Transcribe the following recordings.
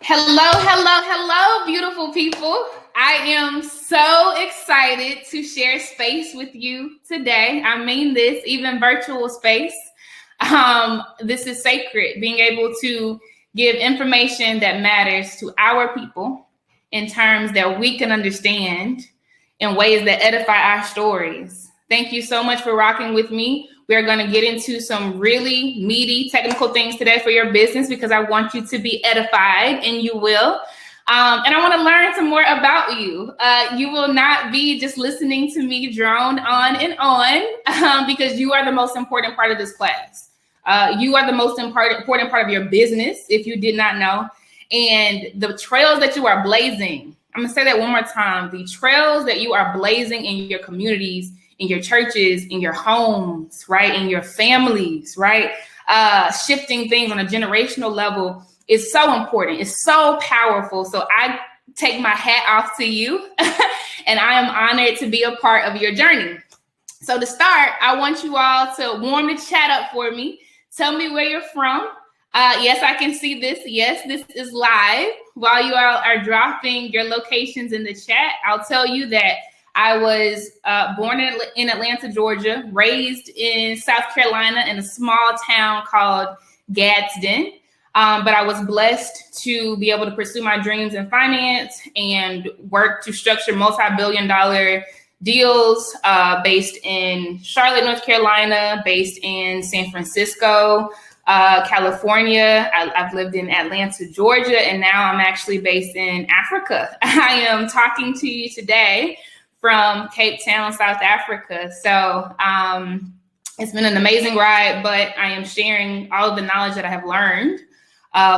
Hello, hello, hello, beautiful people. I am so excited to share space with you today. I mean this, even virtual space. This is sacred, being able to give information that matters to our people in terms that we can understand in ways that edify our stories. Thank you so much for rocking with me. We're going to get into some really meaty technical things today for your business because I want you to be edified, and you will. And I want to learn some more about you. You will not be just listening to me drone on and on because you are the most important part of this class. You are the most important part of your business, if you did not know. And the trails that you are blazing, I'm going to say that one more time. The trails that you are blazing in your communities, in your churches, in your homes, right? In your families, right? Shifting things on a generational level is so important. It's so powerful. So I take my hat off to you and I am honored to be a part of your journey. So to start, I want you all to warm the chat up for me. Tell me where you're from. Yes, I can see this. Yes, this is live. While you all are dropping your locations in the chat, I'll tell you that I was born in Atlanta, Georgia, raised in South Carolina in a small town called Gadsden. But I was blessed to be able to pursue my dreams in finance and work to structure multi-billion-dollar deals based in Charlotte, North Carolina, based in San Francisco, California. I've lived in Atlanta, Georgia, and now I'm actually based in Africa. I am talking to you today from Cape Town, South Africa. So it's been an amazing ride, but I am sharing all of the knowledge that I have learned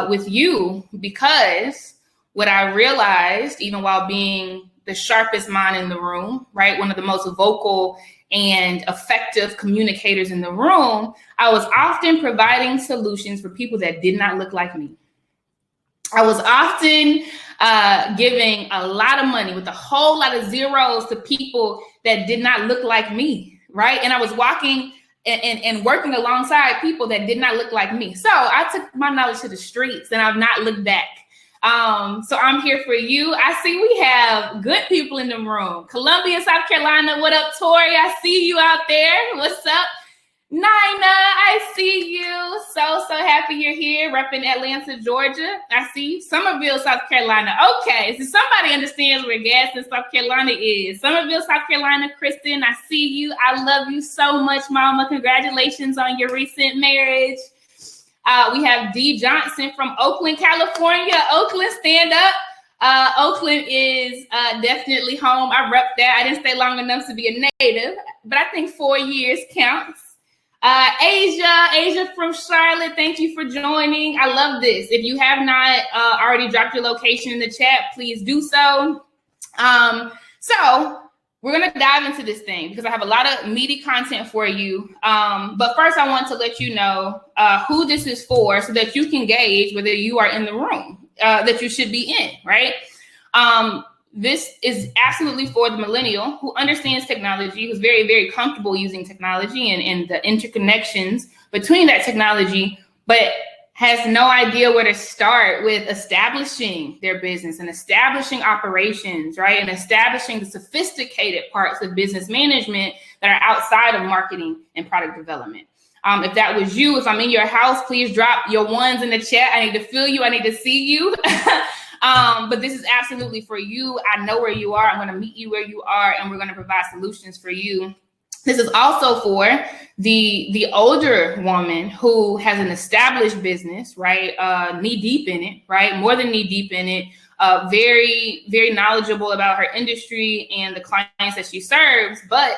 with you because what I realized, even while being the sharpest mind in the room, right, one of the most vocal and effective communicators in the room, I was often providing solutions for people that did not look like me. I was often giving a lot of money with a whole lot of zeros to people that did not look like me, right? And I was walking and working alongside people that did not look like me. So I took my knowledge to the streets and I've not looked back. So I'm here for you. I see we have good people in the room. Columbia, South Carolina. What up, Tori? I see you out there. What's up? Nina, I see you. So happy you're here, repping Atlanta, Georgia. I see you. Summerville, South Carolina. Okay, so somebody understands where Gadsden, South Carolina is. Summerville, South Carolina. Kristen, I see you. I love you so much, Mama. Congratulations on your recent marriage. We have D. Johnson from Oakland, California. Oakland, stand up. Oakland is definitely home. I rep that. I didn't stay long enough to be a native, but I think 4 years counts. Asia from Charlotte, thank you for joining. I love this. If you have not already dropped your location in the chat, please do so. So we're going to dive into this thing because I have a lot of meaty content for you. But first, I want to let you know who this is for so that you can gauge whether you are in the room that you should be in, right? This is absolutely for the millennial who understands technology, who's very, very comfortable using technology and the interconnections between that technology, but has no idea where to start with establishing their business and establishing operations, right? And establishing the sophisticated parts of business management that are outside of marketing and product development. If that was you, if I'm in your house, please drop your ones in the chat. I need to feel you. I need to see you. But this is absolutely for you. I know where you are. I'm going to meet you where you are, and we're going to provide solutions for you. This is also for the older woman who has an established business, right? Knee deep in it, right? More than knee deep in it. Very, very knowledgeable about her industry and the clients that she serves, but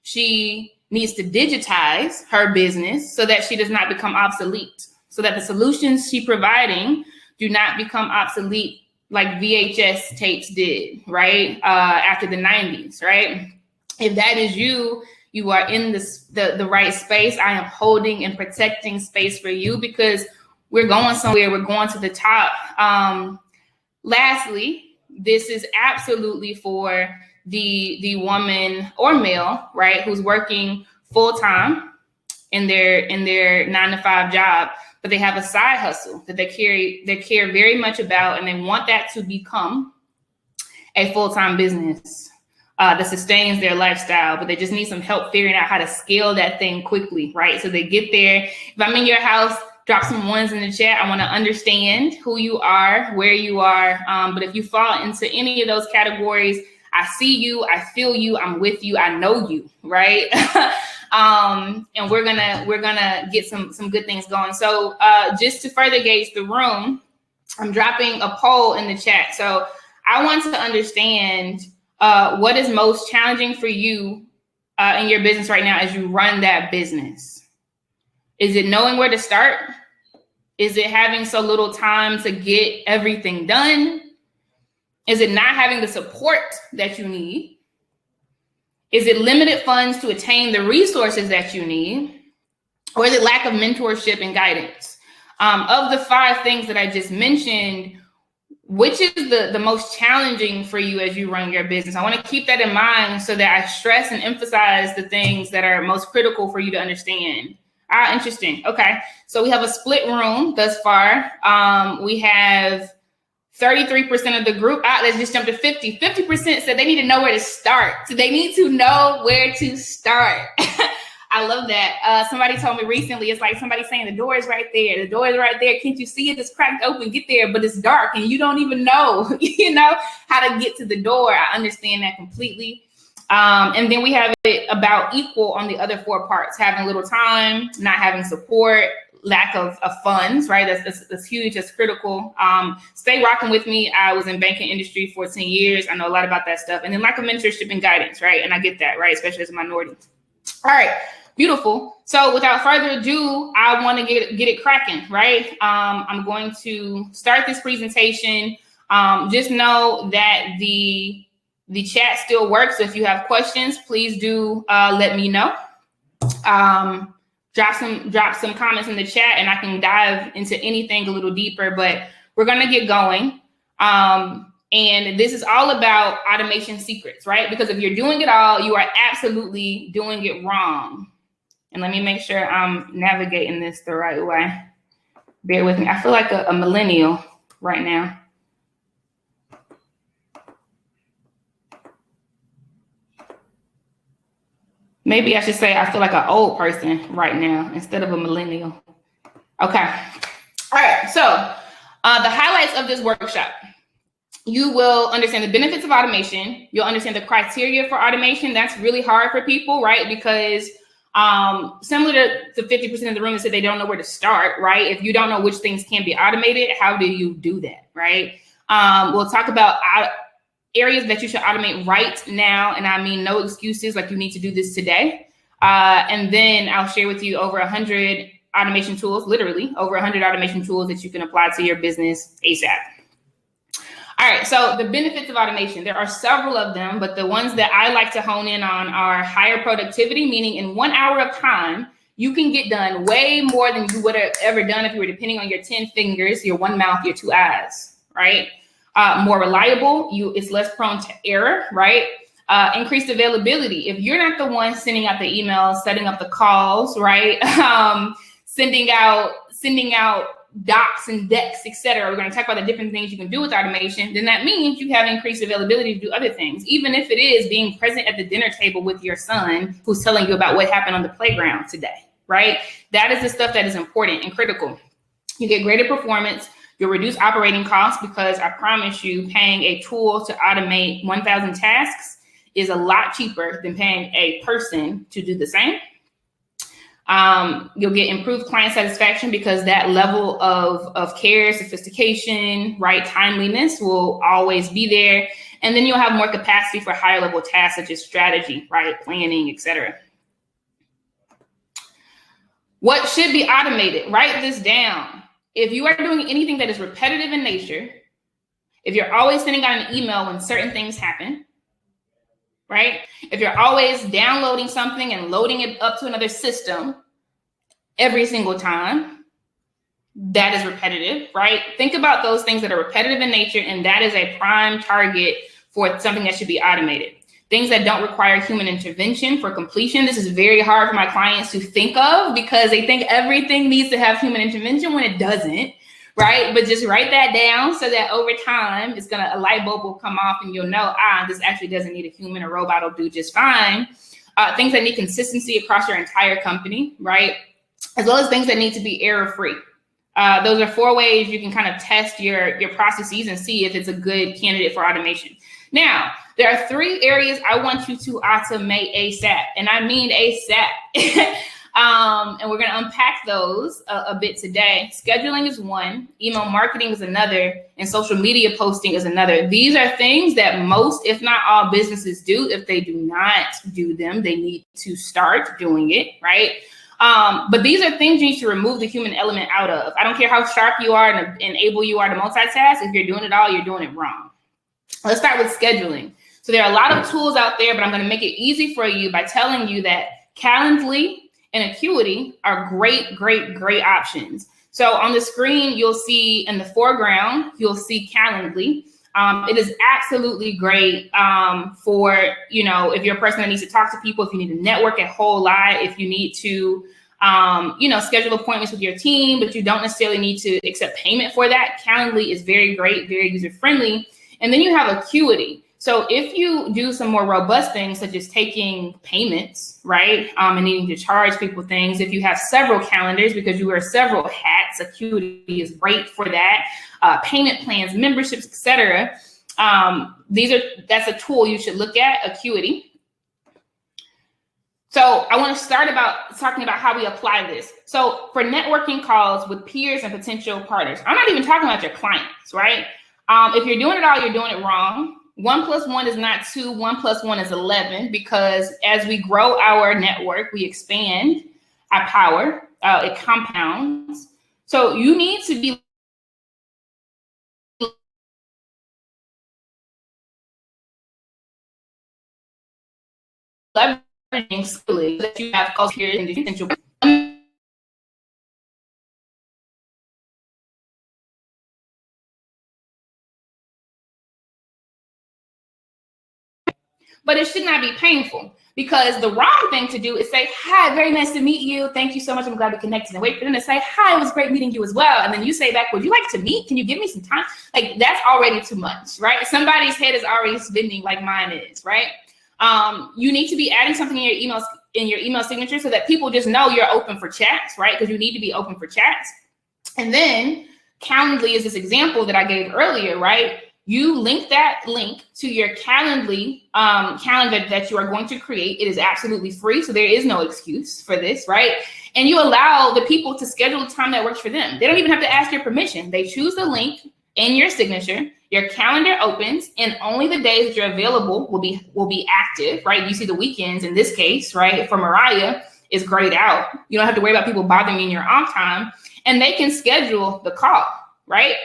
she needs to digitize her business so that she does not become obsolete, so that the solutions she's providing do not become obsolete like VHS tapes did, right? After the 90s, right? If that is you, you are in the right space. I am holding and protecting space for you because we're going somewhere. We're going to the top. Lastly, this is absolutely for the woman or male, right, who's working full time in their 9-to-5 job, but they have a side hustle that they care very much about, and they want that to become a full-time business that sustains their lifestyle, but they just need some help figuring out how to scale that thing quickly, right? So they get there. If I'm in your house, drop some ones in the chat. I want to understand who you are, where you are. But if you fall into any of those categories, I see you, I feel you, I'm with you, I know you, right? And we're gonna get some good things going. So just to further gauge the room, I'm dropping a poll in the chat. So I want to understand what is most challenging for you in your business right now as you run that business. Is it knowing where to start? Is it having so little time to get everything done? Is it not having the support that you need? Is it limited funds to attain the resources that you need? Or is it lack of mentorship and guidance? Of the 5 things that I just mentioned, which is the most challenging for you as you run your business? I want to keep that in mind so that I stress and emphasize the things that are most critical for you to understand. Interesting. Okay. So we have a split room thus far. We have 33% of the group. Let's just jump to 50. 50% said they need to know where to start. So they need to know where to start. I love that. Somebody told me recently, it's like somebody saying the door is right there. The door is right there. Can't you see it? It's cracked open. Get there, but it's dark and you don't even know, how to get to the door. I understand that completely. And then we have it about equal on the other 4 parts: having little time, not having support, lack of funds, right? That's huge. That's critical. Stay rocking with me. I was in banking industry for 10 years. I know a lot about that stuff. And then lack of mentorship and guidance, right? And I get that, right? Especially as a minority. All right. Beautiful. So without further ado, I want to get it cracking, right? I'm going to start this presentation. Just know that the chat still works. So if you have questions, please do let me know. Drop some comments in the chat and I can dive into anything a little deeper, but we're going to get going. And this is all about automation secrets, right? Because if you're doing it all, you are absolutely doing it wrong. And let me make sure I'm navigating this the right way. Bear with me. I feel like a millennial right now. Maybe I should say I feel like an old person right now instead of a millennial. Okay. All right. So the highlights of this workshop. You will understand the benefits of automation. You'll understand the criteria for automation. That's really hard for people, right? Because similar to 50% of the room that said they don't know where to start, right? If you don't know which things can be automated, how do you do that, right? We'll talk about areas that you should automate right now. And I mean, no excuses, like you need to do this today. And then I'll share with you over 100 automation tools, literally over 100 automation tools that you can apply to your business ASAP. All right, so the benefits of automation, there are several of them, but the ones that I like to hone in on are higher productivity, meaning in 1 hour of time, you can get done way more than you would have ever done if you were depending on your 10 fingers, your 1 mouth, your 2 eyes, right? More reliable, it's less prone to error, right? Increased availability. If you're not the one sending out the emails, setting up the calls, right? Sending out docs and decks, etc. We're going to talk about the different things you can do with automation. Then that means you have increased availability to do other things, even if it is being present at the dinner table with your son who's telling you about what happened on the playground today, right? That is the stuff that is important and critical. You get greater performance. You'll reduce operating costs because I promise you paying a tool to automate 1,000 tasks is a lot cheaper than paying a person to do the same. You'll get improved client satisfaction because that level of care, sophistication, right, timeliness will always be there. And then you'll have more capacity for higher level tasks such as strategy, right, planning, etc. What should be automated? Write this down. If you are doing anything that is repetitive in nature, if you're always sending out an email when certain things happen, right? If you're always downloading something and loading it up to another system every single time, that is repetitive, right? Think about those things that are repetitive in nature, and that is a prime target for something that should be automated. things that don't require human intervention for completion. This is very hard for my clients to think of because they think everything needs to have human intervention when it doesn't, right? But just write that down so that over time, a light bulb will come off and you'll know, this actually doesn't need a human. A robot will do just fine. Things that need consistency across your entire company, right? As well as things that need to be error-free. Those are 4 ways you can kind of test your processes and see if it's a good candidate for automation. Now, there are 3 areas I want you to automate ASAP, and I mean ASAP. And we're going to unpack those a bit today. Scheduling is one, email marketing is another, and social media posting is another. These are things that most, if not all, businesses do. If they do not do them, they need to start doing it, right? But these are things you need to remove the human element out of. I don't care how sharp you are and able you are to multitask. If you're doing it all, you're doing it wrong. Let's start with scheduling. So there are a lot of tools out there, but I'm going to make it easy for you by telling you that Calendly and Acuity are great, great, great options. So on the screen, you'll see in the foreground, you'll see Calendly. It is absolutely great for, if you're a person that needs to talk to people, if you need to network a whole lot, if you need to, schedule appointments with your team, but you don't necessarily need to accept payment for that. Calendly is very great, very user-friendly. And then you have Acuity. So if you do some more robust things, such as taking payments, right, and needing to charge people things, if you have several calendars because you wear several hats, Acuity is great for that. Payment plans, memberships, etc. That's a tool you should look at, Acuity. So I want to start talking about how we apply this. So for networking calls with peers and potential partners, I'm not even talking about your clients, right? If you're doing it all, you're doing it wrong. 1 + 1 is not 2. 1 + 1 is 11, because as we grow our network, we expand our power. It compounds. So you need to be leveraging skills that you have calls here in the potential. But it should not be painful, because the wrong thing to do is say, hi, very nice to meet you. Thank you so much. I'm glad we connected. And wait for them to say, hi, it was great meeting you as well. And then you say back, would you like to meet? Can you give me some time? Like, that's already too much, right? Somebody's head is already spinning like mine is, right? You need to be adding something in your email signature so that people just know you're open for chats, right? Because you need to be open for chats. And then Calendly is this example that I gave earlier, right? You link that link to your Calendly calendar that you are going to create. It is absolutely free, so there is no excuse for this, right? And you allow the people to schedule a time that works for them. They don't even have to ask your permission. They choose the link in your signature. Your calendar opens, and only the days that you're available will be active, right? You see the weekends in this case, right? For Mariah, is grayed out. You don't have to worry about people bothering you in your off time, and they can schedule the call, right?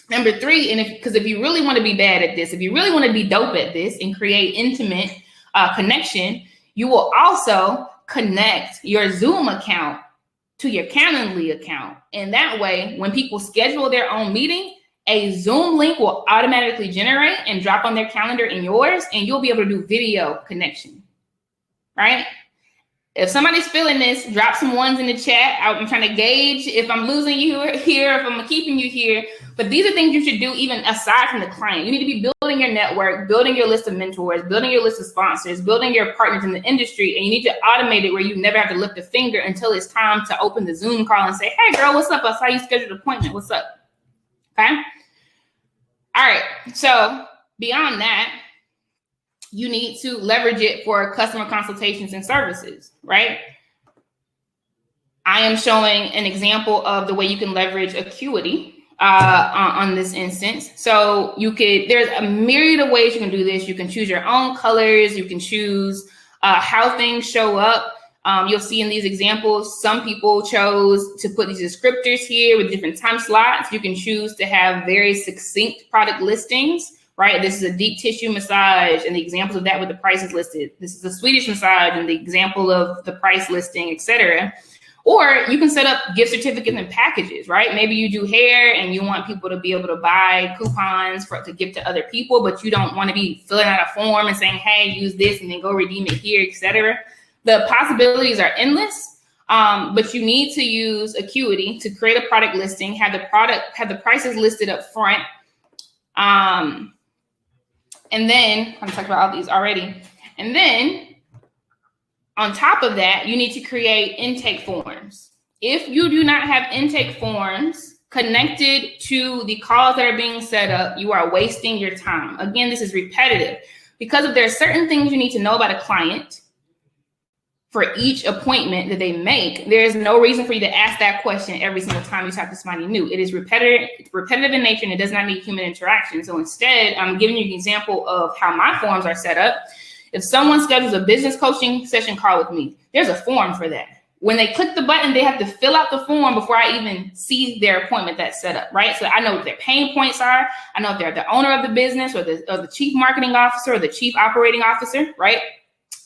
Number 3, because if you really want to be bad at this, if you really want to be dope at this and create intimate connection, you will also connect your Zoom account to your Calendly account. And that way, when people schedule their own meeting, a Zoom link will automatically generate and drop on their calendar and yours, and you'll be able to do video connection, right? If somebody's feeling this, drop some ones in the chat. I'm trying to gauge if I'm losing you here, if I'm keeping you here. But these are things you should do even aside from the client. You need to be building your network, building your list of mentors, building your list of sponsors, building your partners in the industry. And you need to automate it where you never have to lift a finger until it's time to open the Zoom call and say, hey, girl, what's up? I saw you scheduled an appointment. What's up? Okay. All right. So beyond that, you need to leverage it for customer consultations and services, right? I am showing an example of the way you can leverage Acuity on this instance. So there's a myriad of ways you can do this. You can choose your own colors. You can choose how things show up. You'll see in these examples, some people chose to put these descriptors here with different time slots. You can choose to have very succinct product listings, right? This is a deep tissue massage, and the examples of that with the prices listed. This is a Swedish massage, and the example of the price listing, etc. Or you can set up gift certificates and packages, right? Maybe you do hair and you want people to be able to buy coupons to give to other people, but you don't want to be filling out a form and saying, hey, use this and then go redeem it here, etc. The possibilities are endless, but you need to use Acuity to create a product listing, have the prices listed up front. And then, I'm talking about all these already. And then on top of that, you need to create intake forms. If you do not have intake forms connected to the calls that are being set up, you are wasting your time. Again, this is repetitive because if there are certain things you need to know about a client for each appointment that they make, there is no reason for you to ask that question every single time you talk to somebody new. It is repetitive in nature, and it does not need human interaction. So instead, I'm giving you an example of how my forms are set up. If someone schedules a business coaching session call with me, there's a form for that. When they click the button, they have to fill out the form before I even see their appointment that's set up, right? So I know what their pain points are. I know if they're the owner of the business or the chief marketing officer or the chief operating officer, right?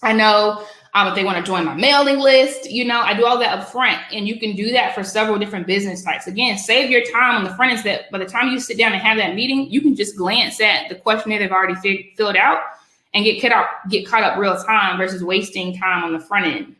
I know if they want to join my mailing list, I do all that up front, and you can do that for several different business types. Again, save your time on the front end so that by the time you sit down and have that meeting, you can just glance at the questionnaire they've already filled out and get caught up real time versus wasting time on the front end.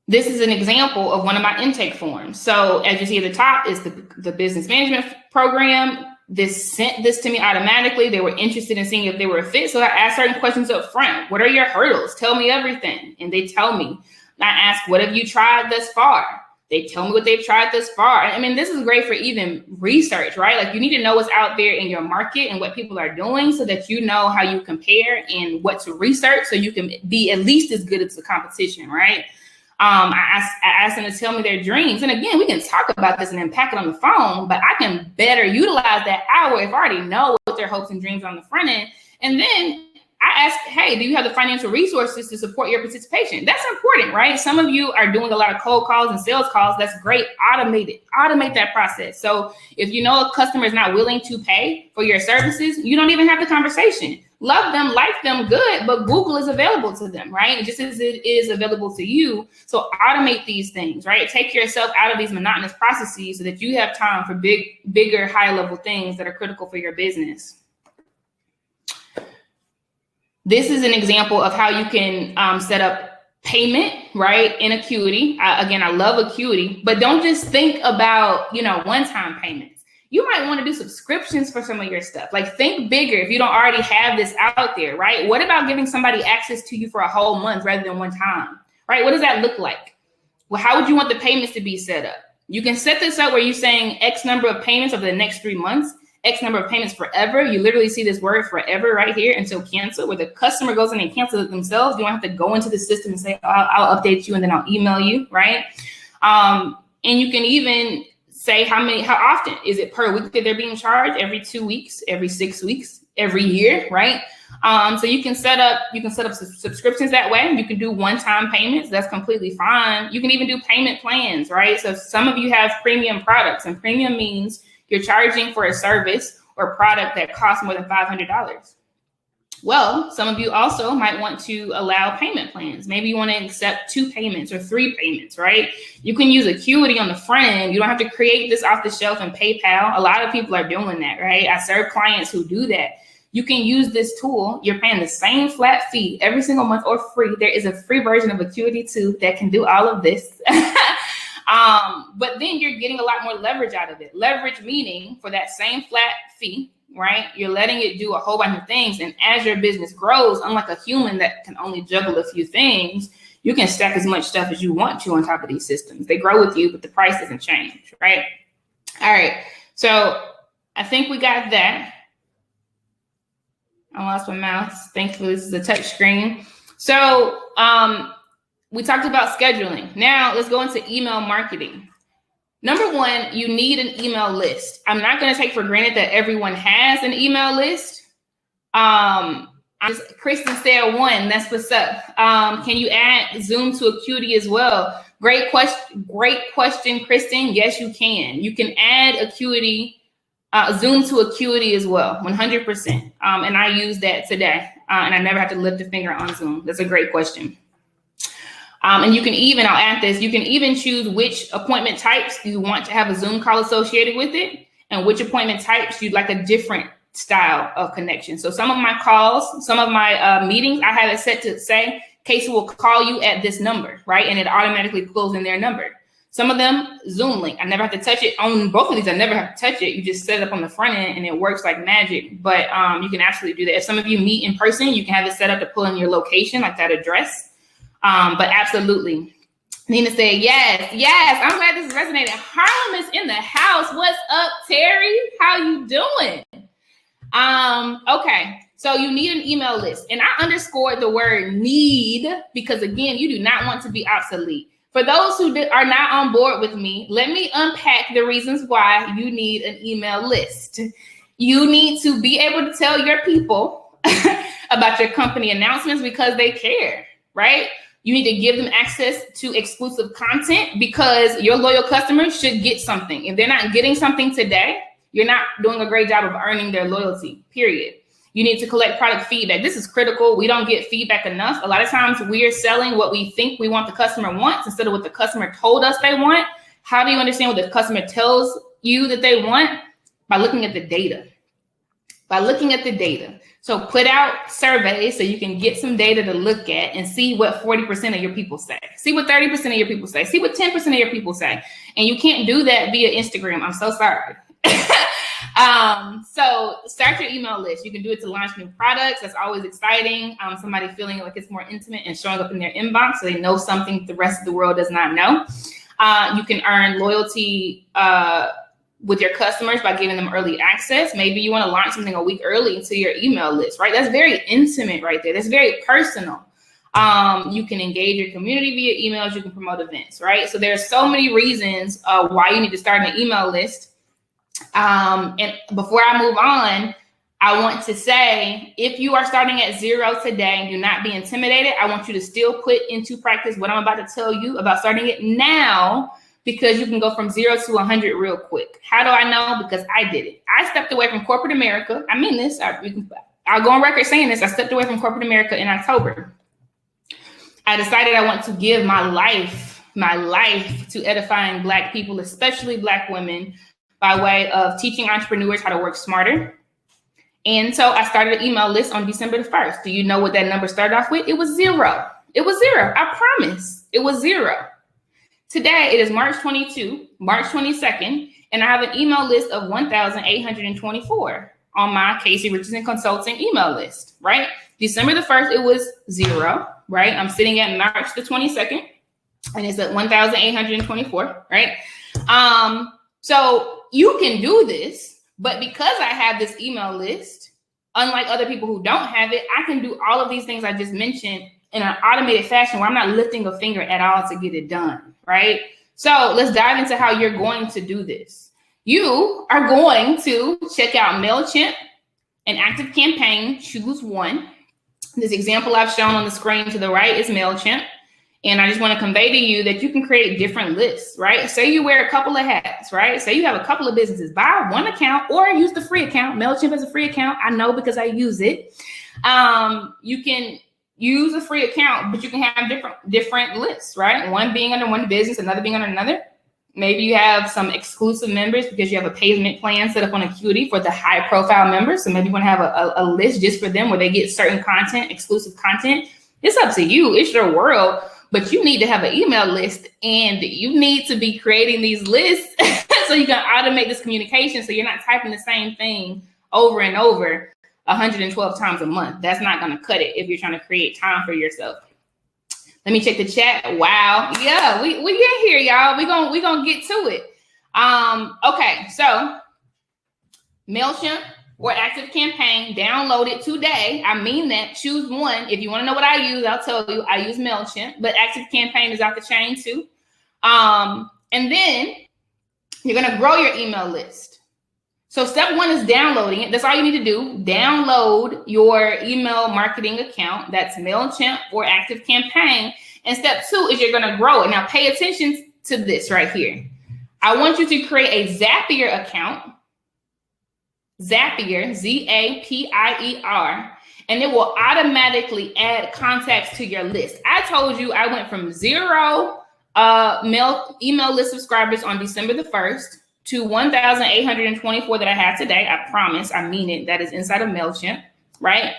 This is an example of one of my intake forms. So as you see at the top is the business management program. This sent this to me automatically. They were interested in seeing if they were a fit. So I asked certain questions up front. What are your hurdles? Tell me everything. And they tell me. I ask, what have you tried thus far? They tell me what they've tried thus far. I mean, this is great for even research, right? Like you need to know what's out there in your market and what people are doing so that you know how you compare and what to research so you can be at least as good as the competition, right? I asked them to tell me their dreams. And again, we can talk about this and unpack it on the phone, but I can better utilize that hour if I already know what their hopes and dreams are on the front end. And then I ask, hey, do you have the financial resources to support your participation? That's important, right? Some of you are doing a lot of cold calls and sales calls. That's great. Automate that process. So if you know a customer is not willing to pay for your services, you don't even have the conversation. Love them, like them, good, but Google is available to them, right? Just as it is available to you. So automate these things, right? Take yourself out of these monotonous processes so that you have time for bigger, high-level things that are critical for your business. This is an example of how you can set up payment, right, in Acuity. Again, I love Acuity, but don't just think about, one-time payments. You might want to do subscriptions for some of your stuff. Like think bigger if you don't already have this out there, right? What about giving somebody access to you for a whole month rather than one time, right? What does that look like? Well, how would you want the payments to be set up? You can set this up where you're saying X number of payments over the next 3 months, X number of payments forever. You literally see this word forever right here until cancel, where the customer goes in and cancels it themselves. You don't have to go into the system and say, I'll update you and then I'll email you, right? And you can even say how often. Is it per week that they're being charged? Every 2 weeks, every 6 weeks, every year, right? So you can set up subscriptions that way. You can do one-time payments. That's completely fine. You can even do payment plans, right? So some of you have premium products, and premium means you're charging for a service or product that costs more than $500. Well, some of you also might want to allow payment plans. Maybe you want to accept 2 payments or 3 payments, right? You can use Acuity on the front end. You don't have to create this off the shelf in PayPal. A lot of people are doing that, right? I serve clients who do that. You can use this tool. You're paying the same flat fee every single month or free. There is a free version of Acuity too that can do all of this. But then you're getting a lot more leverage out of it. Leverage meaning for that same flat fee, right? You're letting it do a whole bunch of things. And as your business grows, unlike a human that can only juggle a few things, you can stack as much stuff as you want to on top of these systems. They grow with you, but the price doesn't change, right? All right. So I think we got that. I lost my mouse. Thankfully, this is a touch screen. So we talked about scheduling. Now let's go into email marketing. Number one, you need an email list. I'm not going to take for granted that everyone has an email list. Kristen said 1. That's what's up. Can you add Zoom to Acuity as well? Great question, Kristen. Yes, you can. You can add Acuity, Zoom to Acuity as well, 100%. And I use that today, and I never have to lift a finger on Zoom. That's a great question. And you can even, I'll add this, you can even choose which appointment types you want to have a Zoom call associated with it, and which appointment types you'd like a different style of connection. So some of my calls, some of my meetings, I have it set to say, Casey will call you at this number, right? And it automatically pulls in their number. Some of them, Zoom link. I never have to touch it. On both of these, I never have to touch it. You just set it up on the front end and it works like magic. But you can absolutely do that. If some of you meet in person, you can have it set up to pull in your location, like that address. But absolutely. Nina said, yes. I'm glad this is resonating. Harlem is in the house. What's up, Terry? How you doing? Okay. So you need an email list. And I underscored the word need because, again, you do not want to be obsolete. For those who are not on board with me, let me unpack the reasons why you need an email list. You need to be able to tell your people about your company announcements because they care, right? You need to give them access to exclusive content because your loyal customers should get something. If they're not getting something today, you're not doing a great job of earning their loyalty, period. You need to collect product feedback. This is critical. We don't get feedback enough. A lot of times we are selling what we think we want the customer wants instead of what the customer told us they want. How do you understand what the customer tells you that they want? By looking at the data. So put out surveys so you can get some data to look at and see what 40% of your people say. See what 30% of your people say. See what 10% of your people say. And you can't do that via Instagram. I'm so sorry. So start your email list. You can do it to launch new products. That's always exciting. Somebody feeling like it's more intimate and showing up in their inbox so they know something the rest of the world does not know. You can earn loyalty with your customers by giving them early access. Maybe you want to launch something a week early into your email list, right? That's very intimate right there. That's very personal. You can engage your community via emails. You can promote events, right? So there's so many reasons why you need to start an email list. And before I move on, I want to say, if you are starting at 0 today and do not be intimidated, I want you to still put into practice what I'm about to tell you about starting it now, because you can go from 0 to 100 real quick. How do I know? Because I did it. I stepped away from corporate America. I mean this. I'll go on record saying this. I stepped away from corporate America in October. I decided I want to give my life to edifying Black people, especially Black women, by way of teaching entrepreneurs how to work smarter. And so I started an email list on December the 1st. Do you know what that number started off with? It was 0. It was 0. I promise. It was 0. Today, it is March 22nd, and I have an email list of 1,824 on my Casey Richardson Consulting email list, right? December the 1st, it was 0, right? I'm sitting at March the 22nd, and it's at 1,824, right? So you can do this, but because I have this email list, unlike other people who don't have it, I can do all of these things I just mentioned in an automated fashion where I'm not lifting a finger at all to get it done, right? So let's dive into how you're going to do this. You are going to check out MailChimp and ActiveCampaign, choose one. This example I've shown on the screen to the right is MailChimp. And I just want to convey to you that you can create different lists, right? Say you wear a couple of hats, right? Say you have a couple of businesses, buy one account or use the free account. MailChimp is a free account. I know because I use it. You can use a free account, but you can have different lists, right? One being under one business, another being under another. Maybe you have some exclusive members because you have a payment plan set up on Acuity for the high profile members. So maybe you want to have a list just for them where they get certain content, exclusive content. It's up to you. It's your world. But you need to have an email list, and you need to be creating these lists so you can automate this communication so you're not typing the same thing over and over 112 times a month. That's not going to cut it if you're trying to create time for yourself. Let me check the chat. Wow. Yeah, we get here, y'all. We gonna get to it. Okay, so MailChimp or ActiveCampaign, download it today. I mean that. Choose one. If you want to know what I use, I'll tell you. I use MailChimp, but ActiveCampaign is out the chain too. And then you're going to grow your email list. So step 1 is downloading it. That's all you need to do. Download your email marketing account. That's MailChimp or ActiveCampaign. And step 2 is you're going to grow it. Now pay attention to this right here. I want you to create a Zapier account. Zapier, Zapier, and it will automatically add contacts to your list. I told you I went from 0 email list subscribers on December the 1st to 1,824 that I have today. I promise, I mean it. That is inside of MailChimp, right?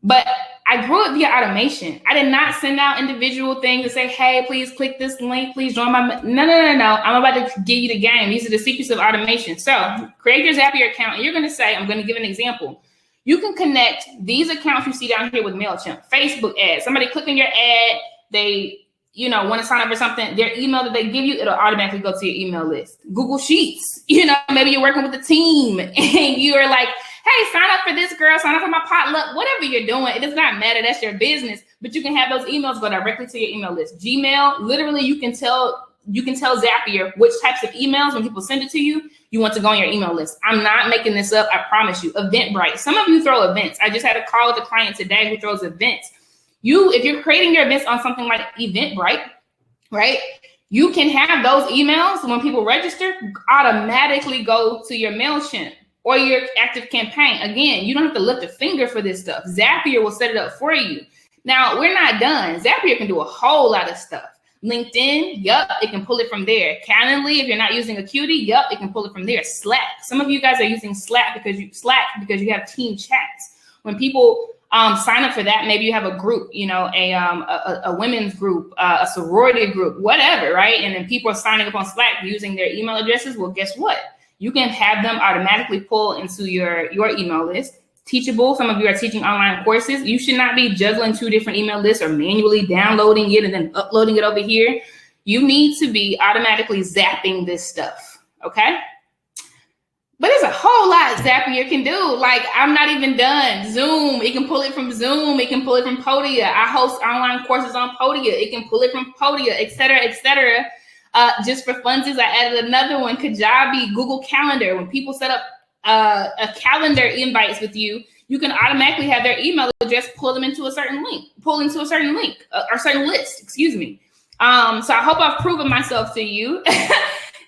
But I grew it via automation. I did not send out individual things to say, hey, please click this link. Please join my, no. I'm about to give you the game. These are the secrets of automation. So create your Zapier account. And you're going to say, I'm going to give an example. You can connect these accounts you see down here with MailChimp, Facebook ads. Somebody click on your ad, they want to sign up for something, their email that they give you, it'll automatically go to your email list. Google Sheets, maybe you're working with a team and you're like, hey, sign up for this, girl, sign up for my potluck, whatever you're doing. It does not matter. That's your business. But you can have those emails go directly to your email list. Gmail, literally, you can tell Zapier which types of emails, when people send it to you, you want to go on your email list. I'm not making this up. I promise you. Eventbrite. Some of you throw events. I just had a call with a client today who throws events. If you're creating your events on something like Eventbrite, right, you can have those emails when people register automatically go to your MailChimp or your active campaign. Again, you don't have to lift a finger for this stuff. Zapier will set it up for you. Now, we're not done. Zapier can do a whole lot of stuff. LinkedIn, yup, it can pull it from there. Calendly, if you're not using Acuity, yup, it can pull it from there. Slack. Some of you guys are using Slack because you have team chats. When people sign up for that, maybe you have a group, a women's group, a sorority group, whatever, right? And then people are signing up on Slack using their email addresses. Well, guess what? You can have them automatically pull into your email list. Teachable, some of you are teaching online courses. You should not be juggling 2 different email lists or manually downloading it and then uploading it over here. You need to be automatically zapping this stuff, okay? But there's a whole lot Zapier can do. Like, I'm not even done. Zoom, it can pull it from Zoom. It can pull it from Podia. I host online courses on Podia. It can pull it from Podia, et cetera, et cetera. Just for funsies, I added another one, Kajabi, Google Calendar. When people set up a calendar invites with you, you can automatically have their email address pull into a certain list, excuse me. So I hope I've proven myself to you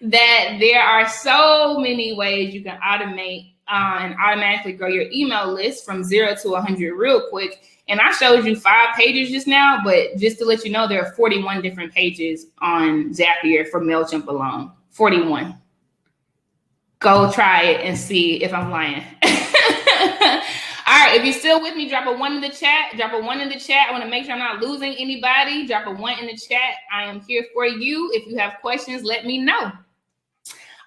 that there are so many ways you can automate and automatically grow your email list from 0 to 100 real quick. And I showed you 5 pages just now, but just to let you know, there are 41 different pages on Zapier for MailChimp alone. 41. Go try it and see if I'm lying. All right, if you're still with me, drop a 1 in the chat. Drop a 1 in the chat. I want to make sure I'm not losing anybody. Drop a 1 in the chat. I am here for you. If you have questions, let me know.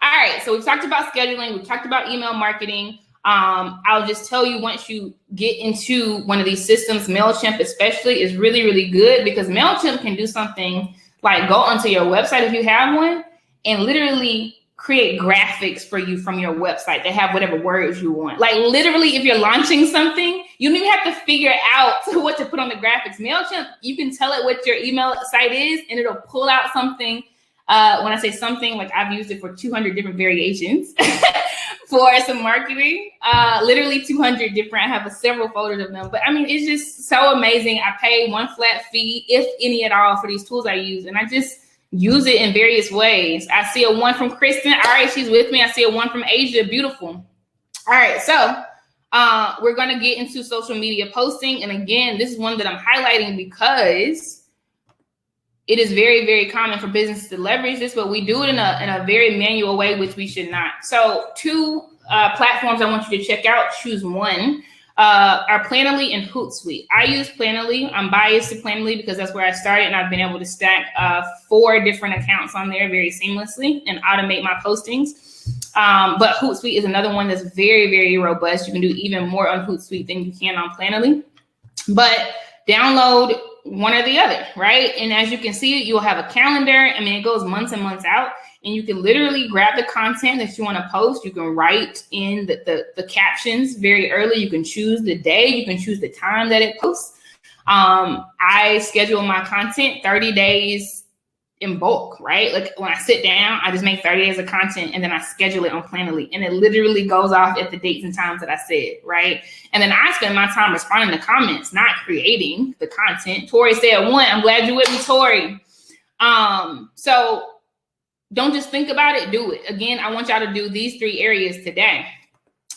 All right, so we've talked about scheduling. We've talked about email marketing. I'll just tell you, once you get into one of these systems, MailChimp especially is really, really good, because MailChimp can do something like go onto your website if you have one and literally create graphics for you from your website. They have whatever words you want. Like, literally, if you're launching something, you don't even have to figure out what to put on the graphics. MailChimp, you can tell it what your email site is and it'll pull out something. When I say something, like, I've used it for 200 different variations for some marketing, literally 200 different. I have several folders of them, but I mean, it's just so amazing. I pay one flat fee, if any at all, for these tools I use. And I just use it in various ways. I see a 1 from Kristen. All right, she's with me. I see a 1 from Asia. Beautiful. All right, so we're going to get into social media posting. And again, this is one that I'm highlighting because it is very, very common for businesses to leverage this, but we do it in a very manual way, which we should not. So 2 platforms I want you to check out. Choose one. Are Planoly and Hootsuite. I use Planoly. I'm biased to Planoly because that's where I started, and I've been able to stack 4 different accounts on there very seamlessly and automate my postings. But Hootsuite is another one that's very, very robust. You can do even more on Hootsuite than you can on Planoly. But download one or the other, right? And as you can see, you'll have a calendar. I mean, it goes months and months out, and you can literally grab the content that you want to post. You can write in the captions very early. You can choose the day. You can choose the time that it posts. I schedule my content 30 days in bulk, right? Like, when I sit down, I just make 30 days of content and then I schedule it on Planoly, and it literally goes off at the dates and times that I said, right? And then I spend my time responding to comments, not creating the content. Tori said 1. I'm glad you're with me, Tori. So don't just think about it, do it. Again, I want y'all to do these 3 areas today.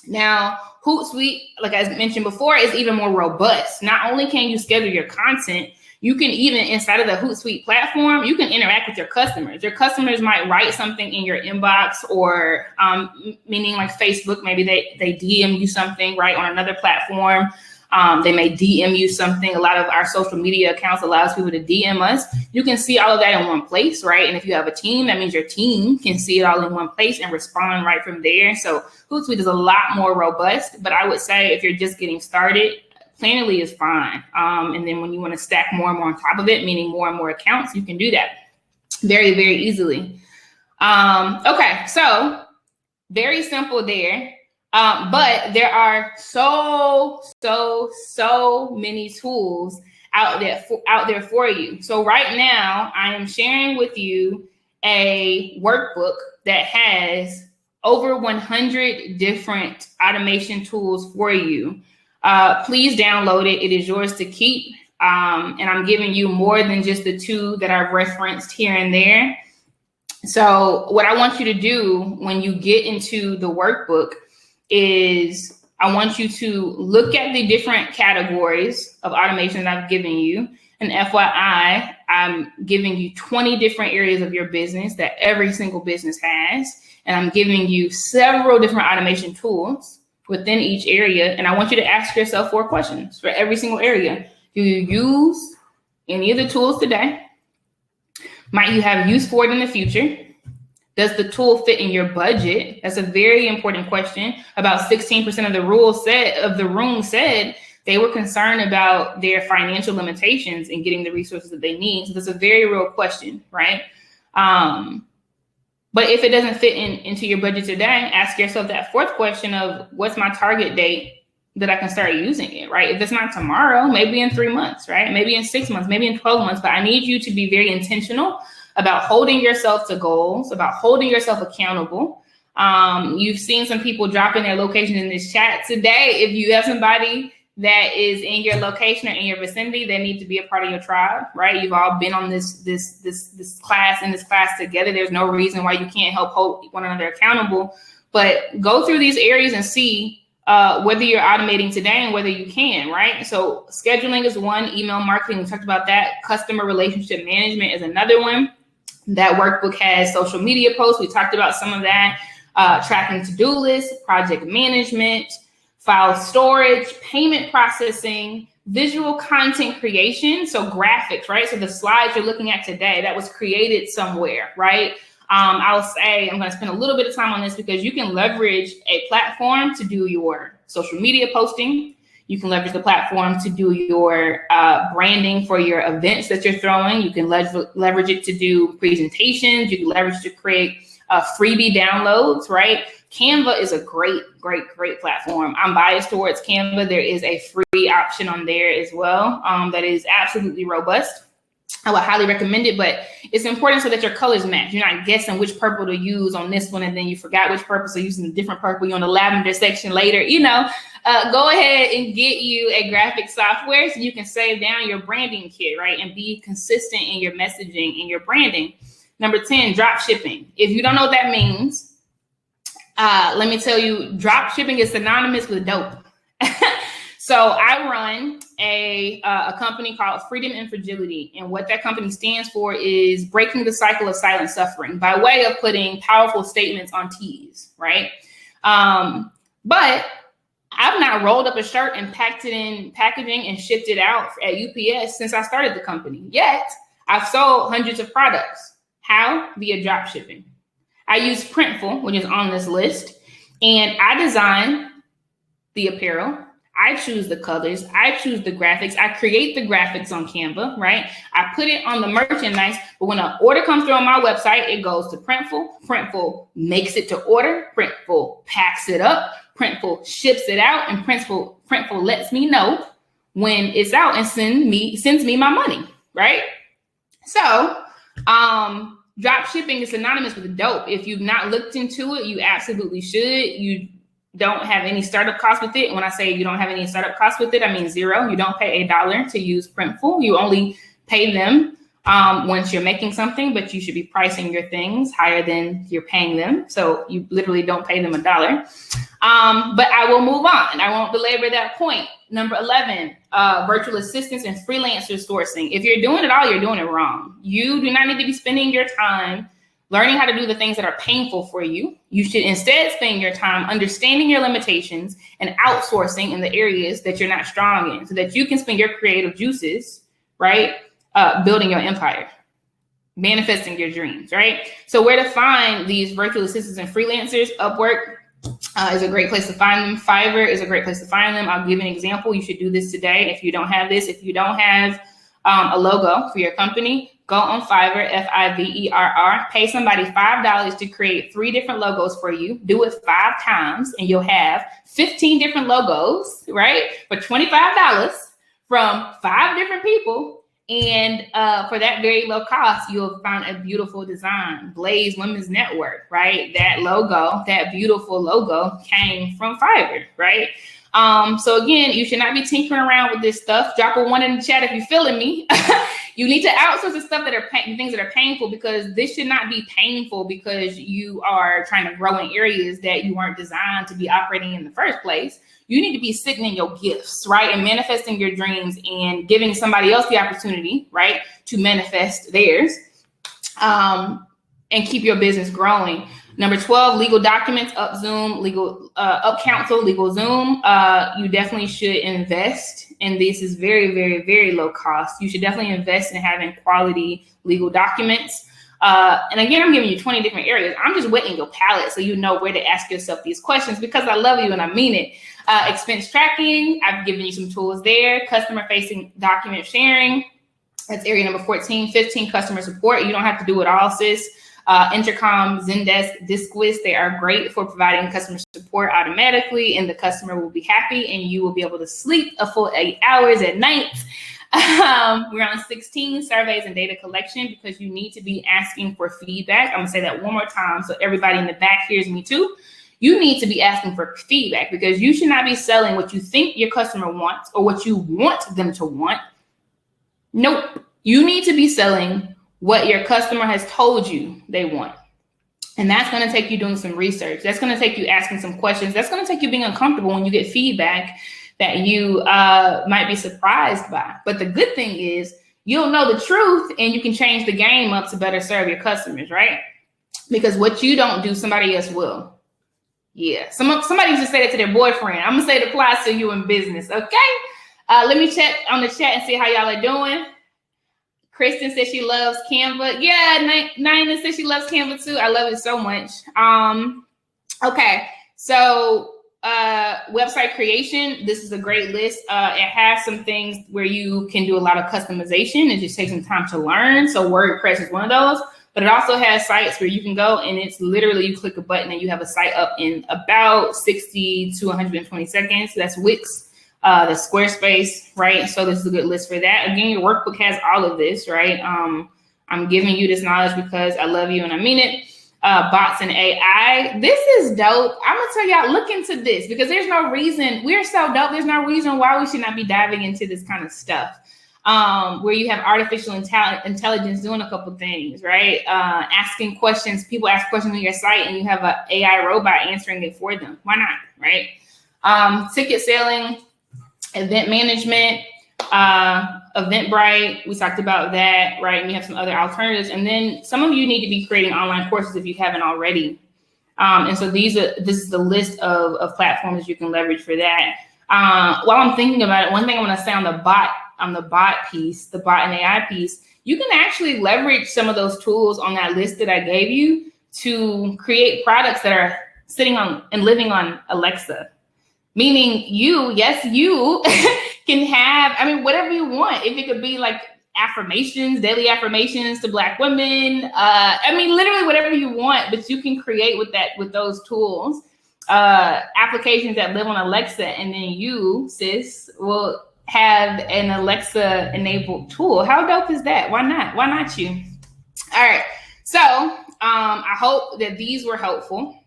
Now, Hootsuite, like I mentioned before, is even more robust. Not only can you schedule your content, you can even, inside of the Hootsuite platform, you can interact with your customers. Your customers might write something in your inbox, or meaning like Facebook, maybe they DM you something, right, on another platform. They may DM you something. A lot of our social media accounts allows people to DM us. You can see all of that in one place, right? And if you have a team, that means your team can see it all in one place and respond right from there. So Hootsuite is a lot more robust, but I would say if you're just getting started, Planoly is fine. And then when you want to stack more and more on top of it, meaning more and more accounts, you can do that very, very easily. Okay, so very simple there. But there are so many tools out there for you. So right now, I am sharing with you a workbook that has over 100 different automation tools for you. Please download it. It is yours to keep. And I'm giving you more than just the 2 that I've referenced here and there. So what I want you to do when you get into the workbook is I want you to look at the different categories of automation that I've given you. And FYI, I'm giving you 20 different areas of your business that every single business has. And I'm giving you several different automation tools within each area. And I want you to ask yourself 4 questions for every single area. Do you use any of the tools today? Might you have use for it in the future? Does the tool fit in your budget? That's a very important question. About 16% of the room said they were concerned about their financial limitations in getting the resources that they need. So that's a very real question, right? But if it doesn't fit into your budget today, ask yourself that 4th question of what's my target date that I can start using it, right? If it's not tomorrow, maybe in 3 months, right? Maybe in 6 months, maybe in 12 months, but I need you to be very intentional about holding yourself to goals, about holding yourself accountable. You've seen some people dropping their location in this chat today. If you have somebody that is in your location or in your vicinity, they need to be a part of your tribe, right? You've all been on this class together. There's no reason why you can't help hold one another accountable. But go through these areas and see whether you're automating today and whether you can, right? So scheduling is one, email marketing, we talked about that. Customer relationship management is another one. That workbook has social media posts. We talked about some of that. Tracking to-do lists, project management, file storage, payment processing, visual content creation. So graphics, right? So the slides you're looking at today, that was created somewhere, right? I'll say I'm going to spend a little bit of time on this because you can leverage a platform to do your social media posting. You can leverage the platform to do your branding for your events that you're throwing. You can leverage it to do presentations. You can leverage it to create freebie downloads, right? Canva is a great platform. I'm biased towards Canva. There is a free option on there as well that is absolutely robust. I would highly recommend it, but it's important so that your colors match. You're not guessing which purple to use on this one, and then you forgot which purple, so using a different purple. You're on the lavender section later. Go ahead and get you a graphic software so you can save down your branding kit, right? And be consistent in your messaging and your branding. Number 10, drop shipping. If you don't know what that means, let me tell you, drop shipping is synonymous with dope. So I run a company called Freedom and Fragility. And what that company stands for is breaking the cycle of silent suffering by way of putting powerful statements on tees, right? But I've not rolled up a shirt and packed it in packaging and shipped it out at UPS since I started the company. Yet I've sold hundreds of products. How? Via drop shipping. I use Printful, which is on this list, and I design the apparel. I choose the colors. I choose the graphics. I create the graphics on Canva, right? I put it on the merchandise, but when an order comes through on my website, it goes to Printful. Printful makes it to order. Printful packs it up. Printful ships it out, and Printful lets me know when it's out and sends me my money, right? So, drop shipping is synonymous with dope. If you've not looked into it, you absolutely should. You don't have any startup costs with it. When I say you don't have any startup costs with it, I mean zero. You don't pay $1 to use Printful. You only pay them once you're making something, but you should be pricing your things higher than you're paying them. So you literally don't pay them $1. But I will move on. I won't belabor that point. Number 11, virtual assistants and freelancer sourcing. If you're doing it all, you're doing it wrong. You do not need to be spending your time learning how to do the things that are painful for you. You should instead spend your time understanding your limitations and outsourcing in the areas that you're not strong in so that you can spend your creative juices, right? Building your empire, manifesting your dreams, right? So where to find these virtual assistants and freelancers? Upwork is a great place to find them. Fiverr is a great place to find them. I'll give an example. You should do this today. If you don't have this, if you don't have a logo for your company, go on Fiverr, Fiverr, pay somebody $5 to create 3 different logos for you. Do it 5 times and you'll have 15 different logos, right? For $25 from 5 different people. And for that very low cost, you'll find a beautiful design. Blaze Women's Network, right? That logo, that beautiful logo came from Fiverr, right? So again, you should not be tinkering around with this stuff. Drop a 1 in the chat if you're feeling me. You need to outsource the stuff that are things that are painful, because this should not be painful because you are trying to grow in areas that you weren't designed to be operating in the first place. You need to be sitting in your gifts, right? And manifesting your dreams and giving somebody else the opportunity, right, to manifest theirs, and keep your business growing. Number 12, legal documents, Up Counsel, LegalZoom. You definitely should invest. And this is very, very, very low cost. You should definitely invest in having quality legal documents. And again, I'm giving you 20 different areas. I'm just wetting your palate so you know where to ask yourself these questions, because I love you and I mean it. Expense tracking, I've given you some tools there. Customer facing document sharing, that's area number 14. 15, customer support. You don't have to do it all, sis. Intercom, Zendesk, Disquist, they are great for providing customer support automatically, and the customer will be happy and you will be able to sleep a full 8 hours at night. We're on 16, surveys and data collection, because you need to be asking for feedback. I'm gonna say that one more time so everybody in the back hears me too. You need to be asking for feedback, because you should not be selling what you think your customer wants or what you want them to want. Nope. You need to be selling what your customer has told you they want. And that's going to take you doing some research. That's going to take you asking some questions. That's going to take you being uncomfortable when you get feedback that you might be surprised by. But the good thing is you'll know the truth and you can change the game up to better serve your customers, right? Because what you don't do, somebody else will. Yeah, somebody used to say that to their boyfriend. I'm going to say it applies to you in business, okay? Let me check on the chat and see how y'all are doing. Kristen says she loves Canva. Yeah, Nina says she loves Canva too. I love it so much. Okay, so website creation. This is a great list. It has some things where you can do a lot of customization. It just takes some time to learn. So WordPress is one of those. But it also has sites where you can go and it's literally you click a button and you have a site up in about 60 to 120 seconds. That's Wix. The Squarespace, right? So this is a good list for that. Again, your workbook has all of this, right? I'm giving you this knowledge because I love you and I mean it. Bots and AI. This is dope. I'm gonna tell y'all, look into this, because there's no reason, we're so dope. There's no reason why we should not be diving into this kind of stuff. Where you have artificial intelligence doing a couple things, right? Asking questions. People ask questions on your site and you have an AI robot answering it for them. Why not, right? Ticket selling. Event management, Eventbrite, we talked about that, right? And you have some other alternatives. And then some of you need to be creating online courses if you haven't already. And so this is the list of platforms you can leverage for that. While I'm thinking about it, one thing I want to say on the bot piece, the bot and AI piece, you can actually leverage some of those tools on that list that I gave you to create products that are sitting on and living on Alexa. Meaning you can have, I mean, whatever you want. If it could be like affirmations, daily affirmations to Black women. I mean, literally whatever you want, but you can create with those tools, applications that live on Alexa. And then you, sis, will have an Alexa enabled tool. How dope is that? Why not? Why not you? All right. So I hope that these were helpful.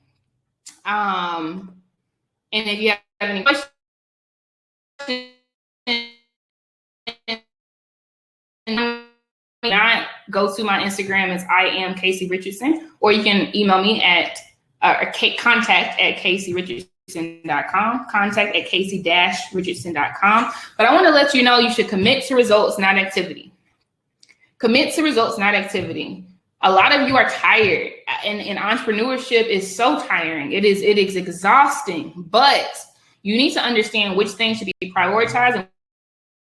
And if you have any questions, go to my Instagram. It's I am Casey Richardson, or you can email me at contact@CaseyRichardson. contact at casey-richardson.com. But I want to let you know you should commit to results, not activity. Commit to results, not activity. A lot of you are tired, and entrepreneurship is so tiring. It is exhausting, but you need to understand which things should be prioritized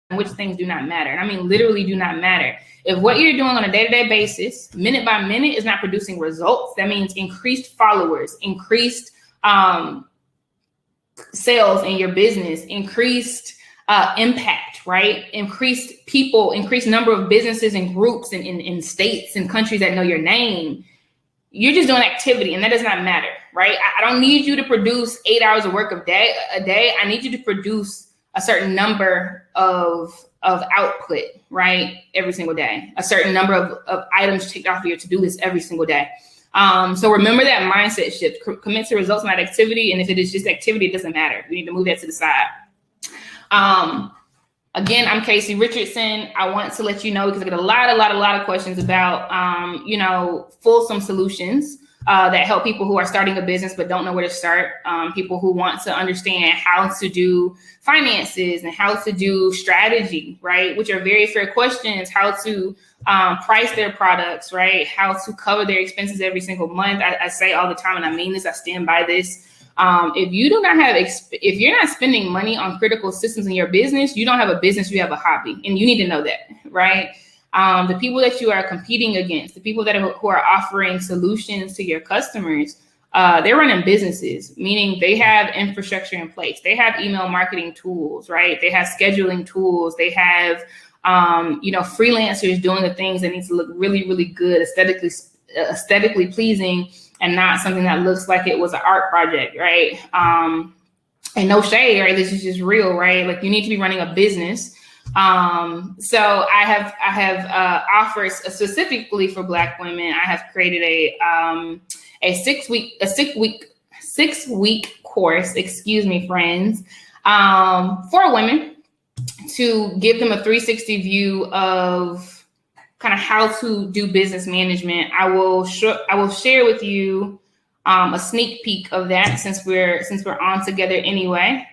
and which things do not matter. And I mean, literally do not matter. If what you're doing on a day-to-day basis, minute by minute, is not producing results, that means increased followers, increased sales in your business, increased impact, right? Increased people, increased number of businesses and groups in states and countries that know your name. You're just doing activity, and that does not matter, right? I don't need you to produce 8 hours of work a day. I need you to produce a certain number of output, right? Every single day, a certain number of items checked off of your to-do list every single day. So remember that mindset shift. Commit to results, not activity. And if it is just activity, it doesn't matter. We need to move that to the side. Again, I'm Casey Richardson. I want to let you know, because I get a lot of questions about, fulsome solutions that help people who are starting a business but don't know where to start. People who want to understand how to do finances and how to do strategy, right? Which are very fair questions. How to price their products, right? How to cover their expenses every single month. I say all the time, and I mean this, I stand by this. If you do not have, if you're not spending money on critical systems in your business, you don't have a business, you have a hobby, and you need to know that, right? The people that you are competing against, the people who are offering solutions to your customers, they're running businesses, meaning they have infrastructure in place. They have email marketing tools, right? They have scheduling tools. They have, freelancers doing the things that need to look really, really good, aesthetically pleasing, and not something that looks like it was an art project, right? And no shade, right? This is just real, right? Like, you need to be running a business. So I have offers specifically for Black women. I have created a six week course, friends, for women, to give them a 360 view of kind of how to do business management. I will share with you a sneak peek of that, since we're on together anyway.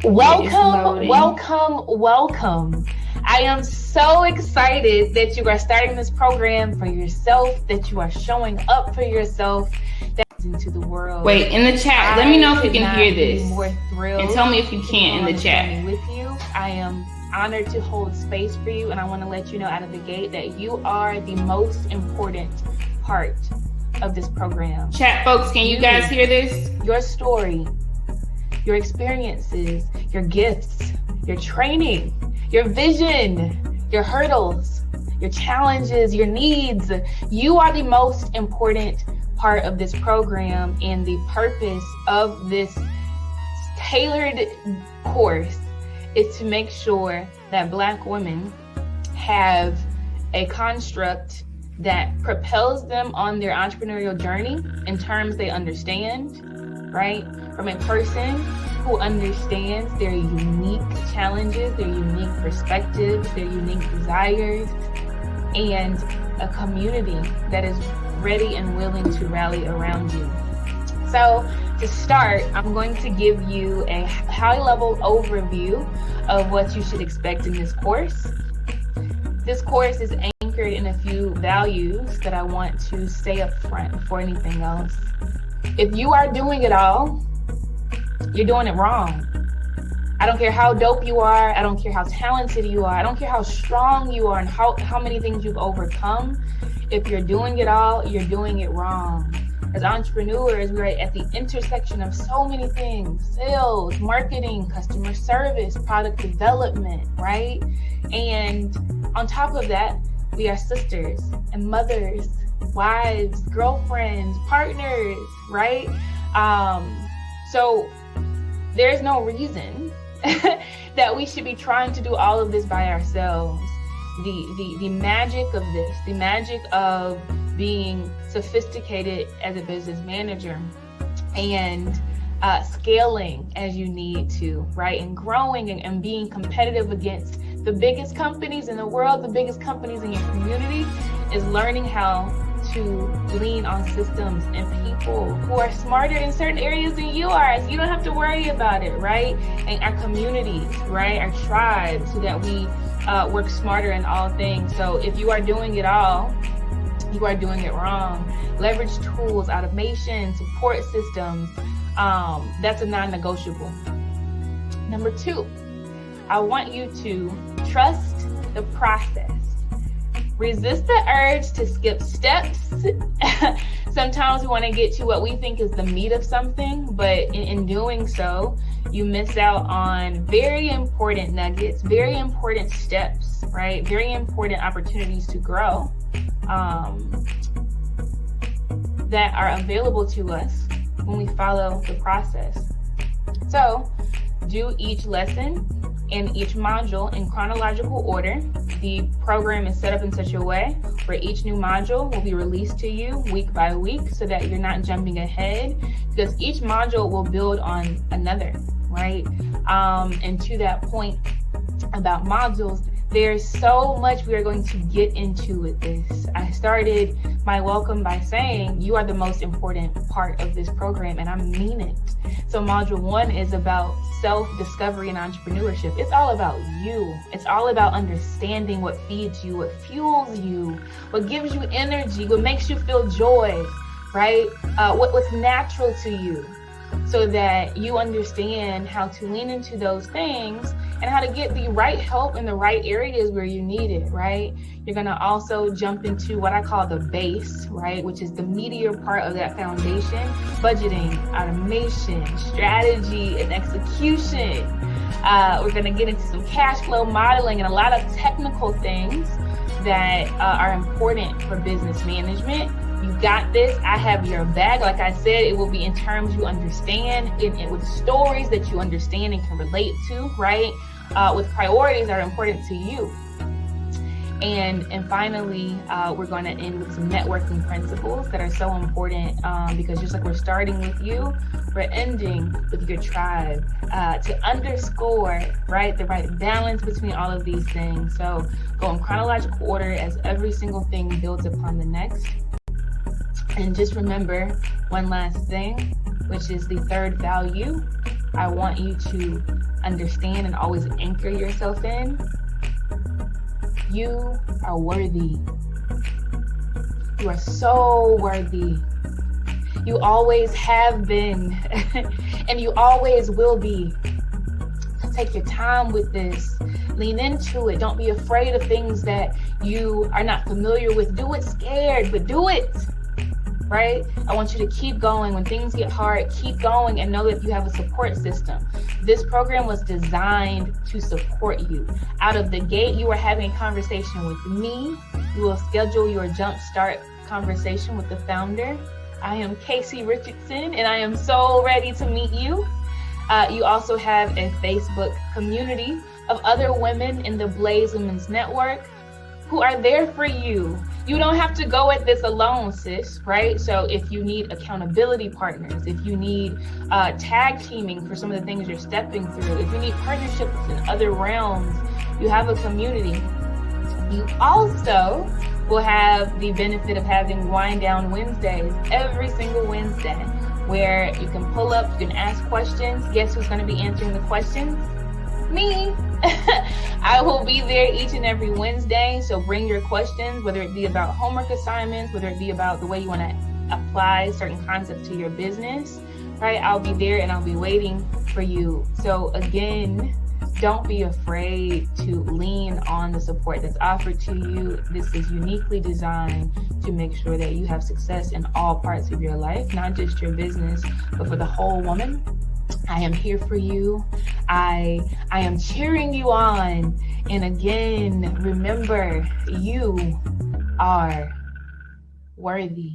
Welcome. I am so excited that you are starting this program for yourself, that you are showing up for yourself, into the world. Wait, in the chat, let me know if you can hear this. More thrilled, and tell me if you can't in the chat. With you, I am honored to hold space for you, and I want to let you know out of the gate that you are the most important part of this program. Chat folks, can you guys hear this? Your story, your experiences, your gifts, your training, your vision, your hurdles, your challenges, your needs. You are the most important part of this program, and the purpose of this tailored course is to make sure that Black women have a construct that propels them on their entrepreneurial journey in terms they understand, right? From a person who understands their unique challenges, their unique perspectives, their unique desires, and a community that is ready and willing to rally around you. So to start, I'm going to give you a high-level overview of what you should expect in this course. This course is anchored in a few values that I want to stay up front before anything else. If you are doing it all, you're doing it wrong. I don't care how dope you are. I don't care how talented you are. I don't care how strong you are and how many things you've overcome. If you're doing it all, you're doing it wrong. As entrepreneurs, we're at the intersection of so many things: sales, marketing, customer service, product development, right? And on top of that, we are sisters and mothers, wives, girlfriends, partners, right? So there's no reason that we should be trying to do all of this by ourselves. The magic of this, the magic of being sophisticated as a business manager and scaling as you need to, right? And growing and being competitive against The biggest companies in the world, the biggest companies in your community is learning how to lean on systems and people who are smarter in certain areas than you are. So you don't have to worry about it, right? And our communities, right? Our tribes, so that we work smarter in all things. So if you are doing it all, you are doing it wrong. Leverage tools, automation, support systems. That's a non-negotiable. Number 2, I want you to trust the process. Resist the urge to skip steps. Sometimes we want to get to what we think is the meat of something, but in doing so, you miss out on very important nuggets, very important steps, right? Very important opportunities to grow that are available to us when we follow the process. So, do each lesson and each module in chronological order. The program is set up in such a way where each new module will be released to you week by week so that you're not jumping ahead, because each module will build on another, right? And to that point about modules, there's so much we are going to get into with this. I started my welcome by saying you are the most important part of this program, and I mean it. So module 1 is about self-discovery and entrepreneurship. It's all about you. It's all about understanding what feeds you, what fuels you, what gives you energy, what makes you feel joy, right? What's natural to you, so that you understand how to lean into those things and how to get the right help in the right areas where you need it, right? You're gonna also jump into what I call the base, right? Which is the meatier part of that foundation: budgeting, automation, strategy, and execution. We're gonna get into some cash flow modeling and a lot of technical things that are important for business management. You got this. I have your back. Like I said, it will be in terms you understand, with stories that you understand and can relate to, right? With priorities that are important to you. And finally, we're going to end with some networking principles that are so important, because just like we're starting with you, we're ending with your tribe, to underscore, right, the right balance between all of these things. So go in chronological order as every single thing builds upon the next. And just remember one last thing, which is the third value I want you to understand and always anchor yourself in. You are worthy. You are so worthy. You always have been, and you always will be. So take your time with this. Lean into it. Don't be afraid of things that you are not familiar with. Do it scared, but do it. Right? I want you to keep going. When things get hard, keep going and know that you have a support system. This program was designed to support you. Out of the gate, you are having a conversation with me. You will schedule your jumpstart conversation with the founder. I am Casey Richardson, and I am so ready to meet you. You also have a Facebook community of other women in the Blaze Women's Network who are there for you. You don't have to go at this alone, sis, right? So if you need accountability partners, if you need tag teaming for some of the things you're stepping through, if you need partnerships in other realms, you have a community. You also will have the benefit of having Wind Down Wednesdays every single Wednesday, where you can pull up, you can ask questions. Guess who's going to be answering the questions? Me. I will be there each and every Wednesday. So bring your questions, whether it be about homework assignments, whether it be about the way you want to apply certain concepts to your business, right? I'll be there and I'll be waiting for you. So again, don't be afraid to lean on the support that's offered to you. This is uniquely designed to make sure that you have success in all parts of your life, not just your business, but for the whole woman. I am here for you. I am cheering you on. And again, remember, you are worthy.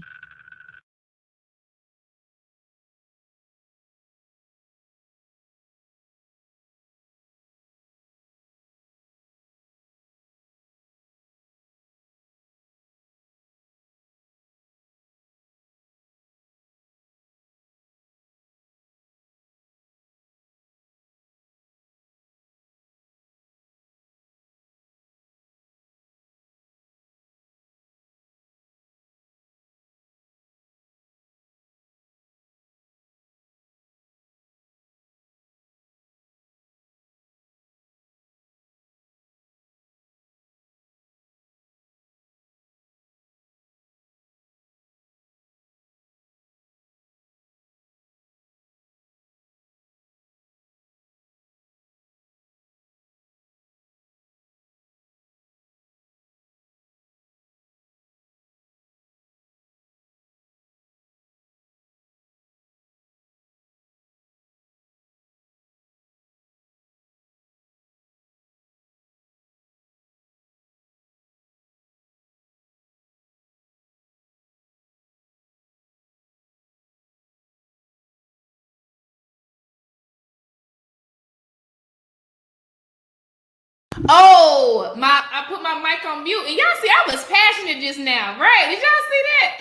Oh, I put my mic on mute, and y'all see I was passionate just now, right? Did y'all see that?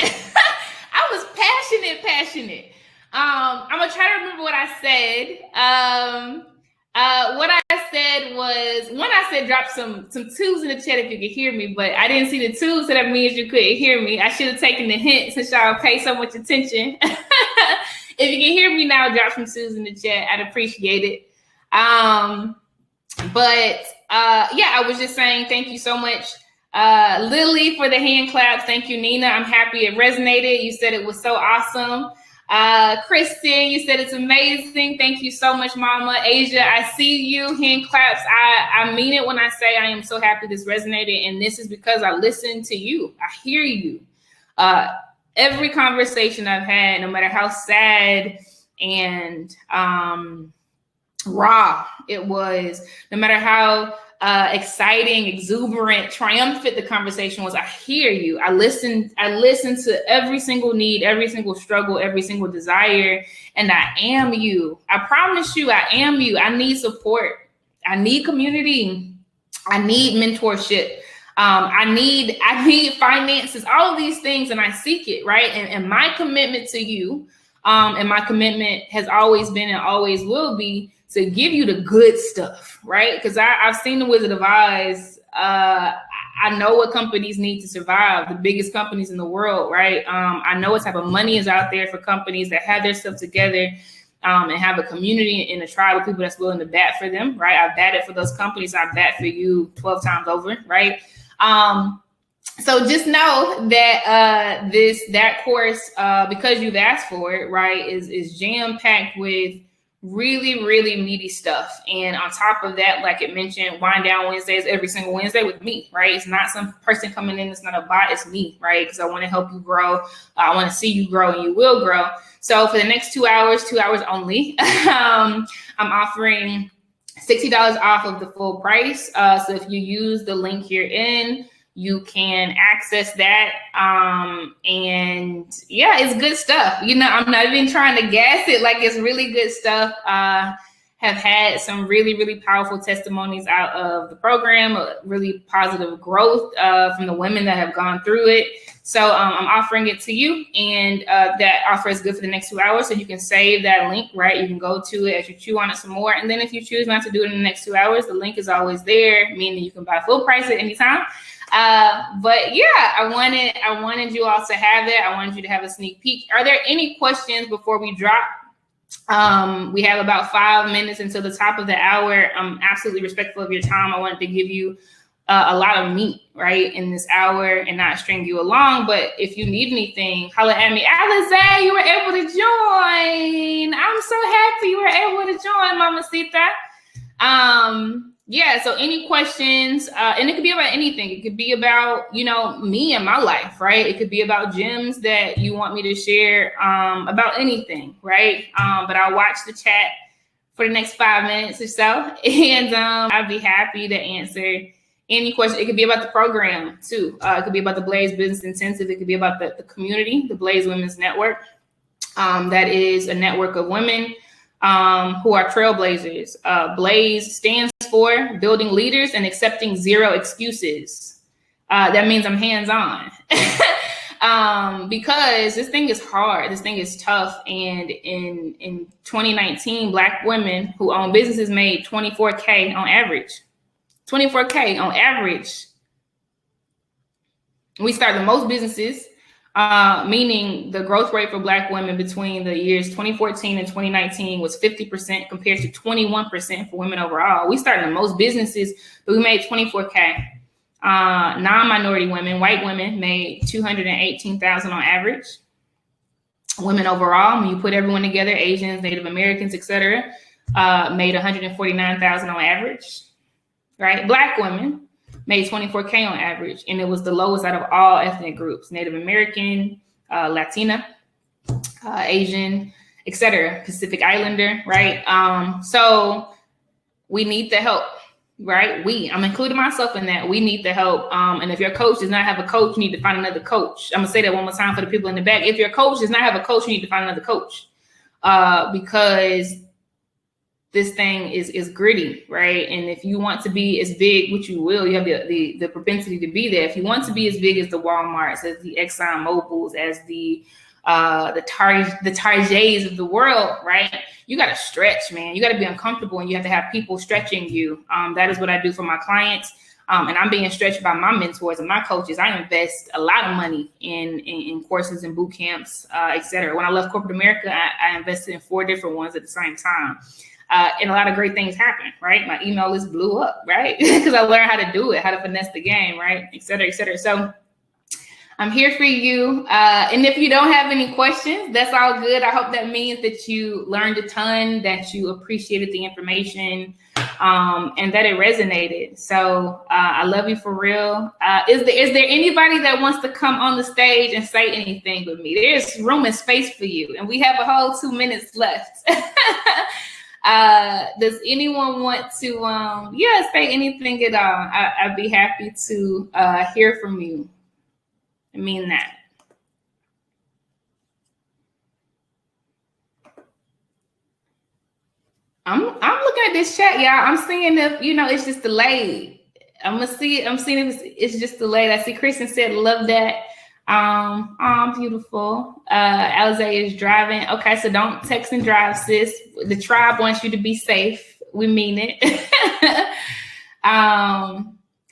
I was passionate. I'm gonna try to remember what I said. What I said was, one, I said drop some twos in the chat if you could hear me, but I didn't see the twos, so that means you couldn't hear me. I should have taken the hint since y'all pay so much attention. If you can hear me now, drop some twos in the chat. I'd appreciate it. Yeah, I was just saying thank you so much, Lily, for the hand claps. Thank you, Nina. I'm happy it resonated. You said it was so awesome. Kristen, you said it's amazing. Thank you so much, Mama. Asia, I see you. Hand claps. I mean it when I say I am so happy this resonated, and this is because I listen to you. I hear you. Every conversation I've had, no matter how sad and raw it was, no matter how exciting, exuberant, triumphant the conversation was, I hear you. I listen to every single need, every single struggle, every single desire, and I am you. I promise you, I am you. I need support. I need community. I need mentorship. I need finances, all of these things, and I seek it, right? And my commitment to you, and my commitment has always been and always will be to give you the good stuff, right? Because I've seen the Wizard of Oz. I know what companies need to survive, the biggest companies in the world, right? I know what type of money is out there for companies that have their stuff together, and have a community and a tribe of people that's willing to bat for them, right? I've batted for those companies. I bat for you 12 times over, right? So just know that that course, because you've asked for it, right, is jam-packed with really, really meaty stuff. And on top of that, like it mentioned, Wind Down Wednesdays every single Wednesday with me, right? It's not some person coming in, it's not a bot, it's me, right? Because I want to help you grow. I want to see you grow, and you will grow. So for the next 2 hours only, I'm offering $60 off of the full price. So if you use the link herein, you can access that. And yeah, it's good stuff. You know, I'm not even trying to gas it. Like, it's really good stuff. Have had some really, really powerful testimonies out of the program, really positive growth from the women that have gone through it. So I'm offering it to you, and that offer is good for the next 2 hours. So you can save that link, right? You can go to it as you chew on it some more. And then if you choose not to do it in the next 2 hours, the link is always there, meaning you can buy full price at any time. But yeah, I wanted you all to have that. I wanted you to have a sneak peek. Are there any questions before we drop? We have about 5 minutes until the top of the hour. I'm absolutely respectful of your time. I wanted to give you a lot of meat, right, in this hour and not string you along. But if you need anything, holla at me. Alize, you were able to join. I'm so happy you were able to join, Mamacita. Yeah, so any questions, and it could be about anything. It could be about, you know, me and my life, right? It could be about gems that you want me to share, about anything, right? But I'll watch the chat for the next 5 minutes or so, and I'd be happy to answer any question. It could be about the program too. It could be about the Blaze Business Intensive. It could be about the community, the Blaze Women's Network. That is a network of women who are trailblazers. Blaze stands for building leaders and accepting zero excuses. That means I'm hands-on. Because this thing is hard. This thing is tough. And in 2019, Black women who own businesses made $24K on average. $24K on average. We started the most businesses, meaning the growth rate for Black women between the years 2014 and 2019 was 50% compared to 21% for women overall. We started the most businesses, but we made $24K. Non-minority women, white women, made $218,000 on average. Women overall, when you put everyone together, Asians, Native Americans, etc., made $149,000 on average. Right? Black women made $24K on average, and it was the lowest out of all ethnic groups: Native American, Latina, Asian, etc., Pacific Islander, right? So we need the help, right? I'm including myself in that. We need the help. And if your coach does not have a coach, you need to find another coach. I'm gonna say that one more time for the people in the back. If your coach does not have a coach, you need to find another coach, because this thing is gritty, right? And if you want to be as big, which you will, you have the propensity to be there. If you want to be as big as the Walmarts, as the Exxon Mobils, as the Targets of the world, right? You got to stretch, man. You got to be uncomfortable, and you have to have people stretching you. That is what I do for my clients. And I'm being stretched by my mentors and my coaches. I invest a lot of money in courses and boot camps, et cetera. When I left corporate America, I invested in 4 different ones at the same time. And a lot of great things happen, right? My email list blew up, right? Because I learned how to do it, how to finesse the game, right? Et cetera, et cetera. So I'm here for you. And if you don't have any questions, that's all good. I hope that means that you learned a ton, that you appreciated the information, and that it resonated. So I love you for real. Is there anybody that wants to come on the stage and say anything with me? There's room and space for you. And we have a whole 2 minutes left. Does anyone want to say anything at all? I'd be happy to hear from you. I mean that. I'm looking at this chat, y'all. I'm seeing if it's just delayed. I'm seeing if it's just delayed. I see Kristen said, love that. Beautiful. Alize is driving. Okay, so don't text and drive, sis. The tribe wants you to be safe. We mean it.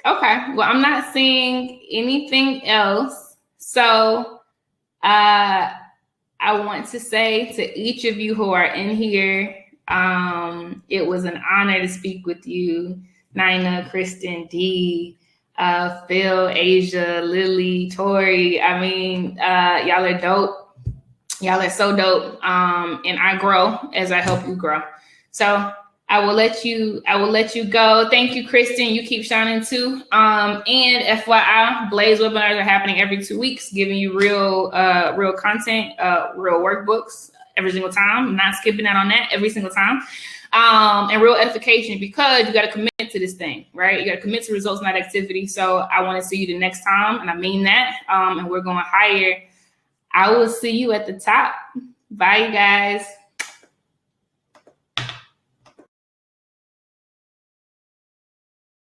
Okay. Well, I'm not seeing anything else. So I want to say to each of you who are in here, it was an honor to speak with you, Nina, Kristen, Dee, Phil, Asia, Lily, Tori. I mean, y'all are dope. Y'all are so dope. And I grow as I help you grow. So I will let you go. Thank you, Kristen. You keep shining too. And FYI, Blaze webinars are happening every 2 weeks, giving you real content, real workbooks every single time. I'm not skipping out on that every single time. And real edification, because you got to commit to this thing, right? You got to commit to results, not activity. So I want to see you the next time. And I mean that. And we're going higher. I will see you at the top. Bye, you guys.